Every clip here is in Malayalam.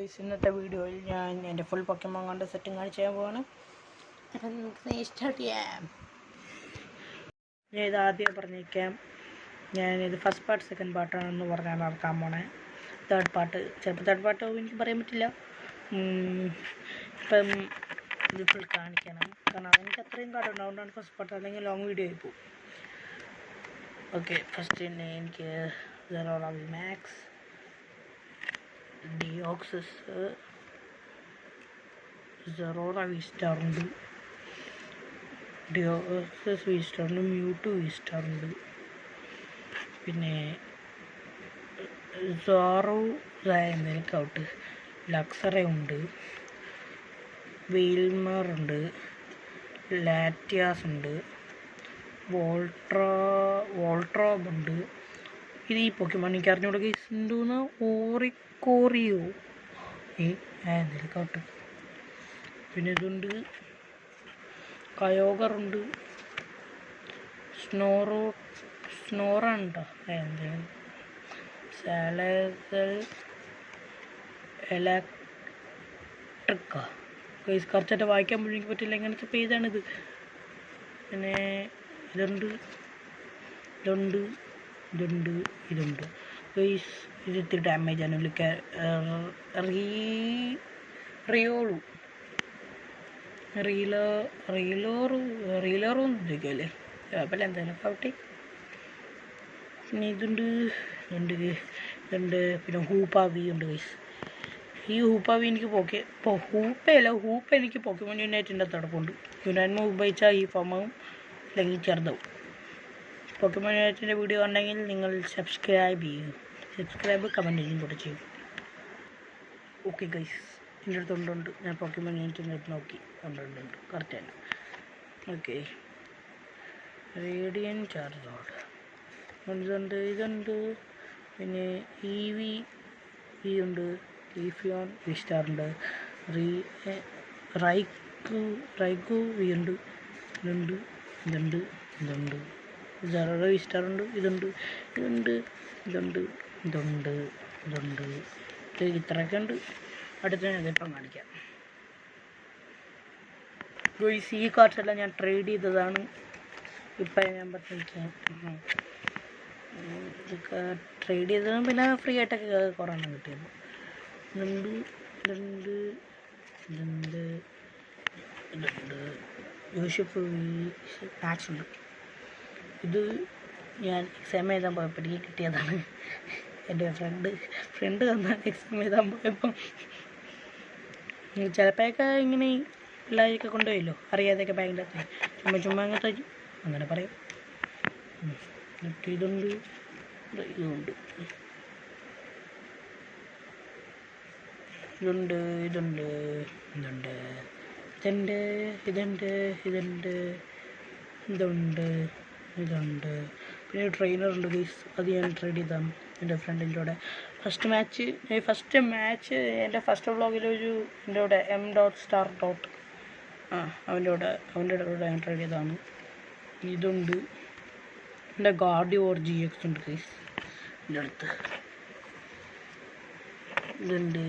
ഇന്നത്തെ വീഡിയോയിൽ ഞാൻ എൻ്റെ ഫുൾ പൊക്കമോൻ കൊണ്ട് സെറ്റിംഗ് കാണിച്ച് ചെയ്യാൻ പോവാണ്. അപ്പം നമുക്ക് സ്റ്റാർട്ട് ചെയ്യാം. ഞാൻ ഇത് ആദ്യം പറഞ്ഞേക്കാം, ഞാനിത് ഫസ്റ്റ് പാർട്ട് സെക്കൻഡ് പാർട്ടാണെന്ന് പറഞ്ഞാണ് ഇറക്കാൻ പോണേ. തേർഡ് പാർട്ട് ചിലപ്പോൾ തേർഡ് പാർട്ട് എനിക്ക് പറയാൻ പറ്റില്ല. ഇപ്പം ഇത് ഫുൾ കാണിക്കണം, കാരണം എനിക്ക് അത്രയും കാർഡ് ഉണ്ടാവുകൊണ്ടാണ് ഫസ്റ്റ് പാർട്ട്, അല്ലെങ്കിൽ ലോങ് വീഡിയോ ആയി പോകും. ഓക്കെ, ഫസ്റ്റ് തന്നെ എനിക്ക് മാക്സ് ഡിയോക്സസ് സെറോറ വീസ്റ്റാറുണ്ട്, ഡിയോക്സസ് വീസ്റ്റാറുണ്ട്, മ്യൂട്ടു വീസ്റ്റാറുണ്ട്, പിന്നെ സോറോ ഔട്ട്, ലക്സറ ഉണ്ട്, വെയിൽമറുണ്ട്, ലാറ്റിയാസ് ഉണ്ട്, വോൾട്രോബ് ഉണ്ട്. ഇത് ഈ പൊക്കമോൻ എനിക്ക് അറിഞ്ഞൂടെ കേസ് ഉണ്ടെന്ന്, ഓറിക്കോറിയോ ഔട്ട്. പിന്നെ ഇതുണ്ട്, കയോഗറുണ്ട്, സ്നോറുണ്ടോ സാലസൽ ഇലക്ട്രിക്ക കേസ് കുറച്ചായിട്ട് വായിക്കാൻ പോലും എനിക്ക് പറ്റില്ല, ഇങ്ങനത്തെ പേജാണിത്. പിന്നെ ഇതുണ്ട് ഗൈസ്, ഇത് ഇത്തിരി ഡാമേജ് ആണ്. റീലോറും ഇതൊക്കെയല്ലേ അപ്പം എന്തായാലും ഔട്ടി. പിന്നെ ഇതുണ്ട്, പിന്നെ ഹൂപ്പാവി ഉണ്ട് ഗൈസ്. ഈ ഹൂപ്പാവി എനിക്ക് ഹൂപ്പ എനിക്ക് പോക്കിമോൻ യുണൈറ്റിൻ്റെ തടപ്പുണ്ട്. യുണൈറ്റ് ഉപയോഗിച്ചാൽ ഈ ഫോമാവും അല്ലെങ്കിൽ ചെറുതാവും. പോക്കിമോൻ യുണൈറ്റിൻ്റെ വീഡിയോ ഉണ്ടെങ്കിൽ നിങ്ങൾ സബ്സ്ക്രൈബ് കമൻറ്റ് ചെയ്യും കൂടെ ചെയ്യും. ഓക്കെ ഗൈസ്, എൻ്റെ അടുത്ത് ഉണ്ട്, ഞാൻ പോക്കിമോൻ യുണൈറ്റിൻ്റെ അടുത്ത് നോക്കി ഉണ്ട് കറക്റ്റ് തന്നെ. ഓക്കെ, റേഡിയൻ ചാർജോഡ് ഇതുണ്ട്, പിന്നെ ഇ ഉണ്ട്, ലീഫിയോൺ വിസ്റ്റാറുണ്ട്, റൈക്കു വി ഉണ്ട്, ഇതുണ്ട് ജറോറ വിസ്റ്റാറുണ്ട്, ഇതുണ്ട് ഇത്രയൊക്കെ ഉണ്ട്. അടുത്ത ഇപ്പം കാണിക്കാം. ഈ കാർഡ്സ് എല്ലാം ഞാൻ ട്രേഡ് ചെയ്തതാണ്. ഇപ്പം ഞാൻ പറഞ്ഞിരിക്കാം, ഇതൊക്കെ ട്രേഡ് ചെയ്തതും പിന്നെ ഫ്രീ ആയിട്ടൊക്കെ കുറേ എണ്ണം കിട്ടിയത്. ഇതുണ്ട് യൂഷിപ്പ് മാച്ച് ഉണ്ട്. ഇത് ഞാൻ എക്സാം എഴുതാൻ പോയപ്പോഴേക്ക് കിട്ടിയതാണ്. എൻ്റെ ഫ്രണ്ട് തന്നാണ് എക്സാം എഴുതാൻ പോയപ്പം. ചിലപ്പോഴൊക്കെ ഇങ്ങനെ പിള്ളേരൊക്കെ കൊണ്ടുപോയല്ലോ അറിയാതെയൊക്കെ ബാങ്കിൻ്റെ അകത്ത് ചുമ്മാ അങ്ങനത്തെ അങ്ങനെ പറയും. ഇതുണ്ട് പിന്നെ ട്രെയിനറുണ്ട് ഗൈസ്, അത് ഞാൻ ട്രേഡ് ചെയ്താണ് എൻ്റെ ഫ്രണ്ടിൻ്റെ കൂടെ. ഫസ്റ്റ് മാച്ച് എൻ്റെ ഫസ്റ്റ് വ്ളോഗിലൊരു എൻ്റെ കൂടെ M.Star. അവൻ്റെ കൂടെ ഞാൻ ട്രേഡ് ചെയ്തതാണ്. ഇതുണ്ട്, എൻ്റെ ഗാർഡിയോർ GX ഉണ്ട് ഗൈസ് എൻ്റെ അടുത്ത്. ഇതുണ്ട്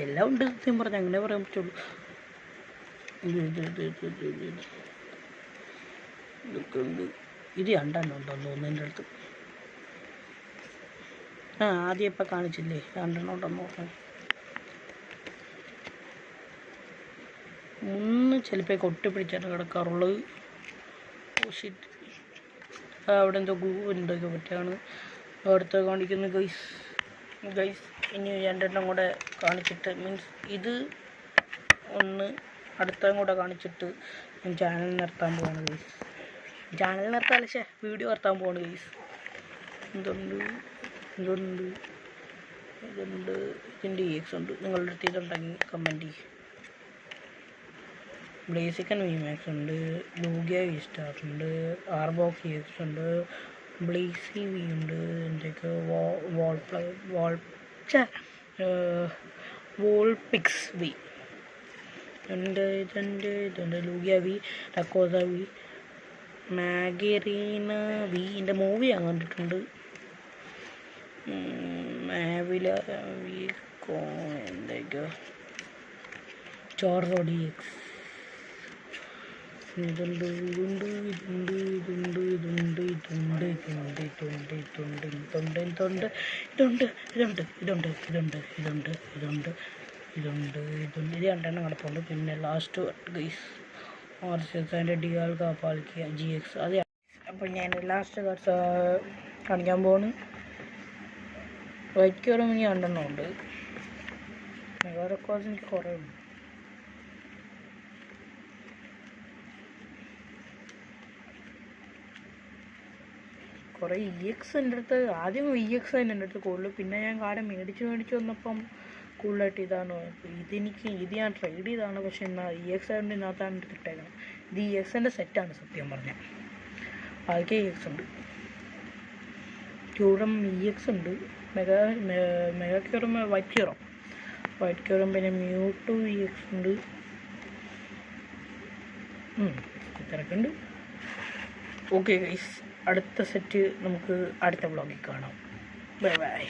എല്ലാം ഉണ്ട്. സത്യം പറഞ്ഞാൽ അങ്ങനെ പറയാൻ പറ്റുള്ളൂ. ഇതൊക്കെ ഉണ്ട്. ഇത് രണ്ടെണ്ണം ഉണ്ടോന്ന് തോന്നുന്നു എൻ്റെ അടുത്ത്. ആദ്യം ഇപ്പം കാണിച്ചില്ലേ, രണ്ടെണ്ണം ഉണ്ടെന്ന് പറഞ്ഞു. ചിലപ്പോൾ ഒട്ടിപ്പിടിച്ചാണ് കിടക്കാറുള്ളത്. അവിടെ എന്തോ എന്തൊക്കെ പറ്റിയാണ് അടുത്ത് കാണിക്കുന്നത് ഗൈസ്. ഇനി രണ്ടെണ്ണം കൂടെ കാണിച്ചിട്ട്, മീൻസ് ഇത് ഒന്ന് അടുത്തും കൂടെ കാണിച്ചിട്ട് ഞാൻ ചാനൽ നിർത്താൻ പോവാണ് ഗൈസ്. വീഡിയോ നിർത്താൻ പോവാണ് ഗൈസ്. ഇതിൻ്റെ EX ഉണ്ട്, നിങ്ങളുടെ അടുത്ത് ഇതുണ്ടെങ്കിൽ കമൻറ്റ് ചെയ്യും. ബ്ലേസിക്കൻ വിമാക്സ് ഉണ്ട്, ലൂഗിയ വിസ്റ്റാർ ഉണ്ട്, ആർബോക്സ് EX ഉണ്ട്, ബ്ലേസി വി ഉണ്ട്, എന്തൊക്കെ വോൾപിക്സ് വി ഇതുണ്ട് ലൂഗിയ വി, ടക്കോസ വി, മാഗറീന വി. എൻ്റെ മൂവി ഞാൻ കണ്ടിട്ടുണ്ട്. മാവില വി, എന്തൊക്കെയോ ചോർസോ ഡി എക്സ്. ഇതുണ്ട് ഇതുണ്ട് ഇതുണ്ട് ഇതുണ്ട് ഇതുണ്ട് ഇതുണ്ട് ഇതുണ്ട് ഇതുണ്ട് ഇതുണ്ട് ഇതുണ്ട് ഇതുണ്ട് ഇതുണ്ട് ഇതുണ്ട് ഇതുണ്ട് ഇതുണ്ട് ഇതുണ്ട് ഇതുണ്ട് ഇതുണ്ട് ഇതുണ്ട് ഇത് രണ്ടെണ്ണം കിടപ്പുണ്ട്. പിന്നെ ലാസ്റ്റ് ഗൈസ് ആർസിന്റെ ഡിയാൽ കാപ്പാലിക്ക ജി എക്സ്. അത് അപ്പോൾ ഞാൻ ലാസ്റ്റ് കാർഡ്സ് കാണിക്കാൻ പോകുന്നു. വൈറ്റ് കയറും ഇനി രണ്ടെണ്ണം ഉണ്ട്. മെഗാ റെക്കോർഡ്സ് എനിക്ക് കുറേ ഉണ്ട്. കുറേ EX എൻ്റെ അടുത്ത് ആദ്യം EX തന്നെ എൻ്റെ അടുത്ത് കൂടുതൽ. പിന്നെ ഞാൻ കാർഡ് മേടിച്ച് വന്നപ്പം കൂടുതലായിട്ട് ഇതാണ്. ഇത് ഞാൻ ട്രേഡ് ചെയ്താണ്. പക്ഷെ എന്നാൽ EX ആയതുകൊണ്ട് ഇതിനകത്താണ് എൻ്റെ കിട്ടേക്കണം. ഇത് EXൻ്റെ സെറ്റാണ് സത്യം പറഞ്ഞാൽ. ആദ്യമൊക്കെ EX ഉണ്ട്, ക്യൂറം EX ഉണ്ട്, മെഗാ ക്യൂറം വൈറ്റ് ക്യൂറം പിന്നെ മ്യൂട്ടു EX ഉണ്ട്. ഇത്രയൊക്കെ ഉണ്ട്. ഓക്കെ ഗൈസ്, അടുത്ത സെറ്റ് നമുക്ക് അടുത്ത വ്ളോഗിൽ കാണാം. Bye bye.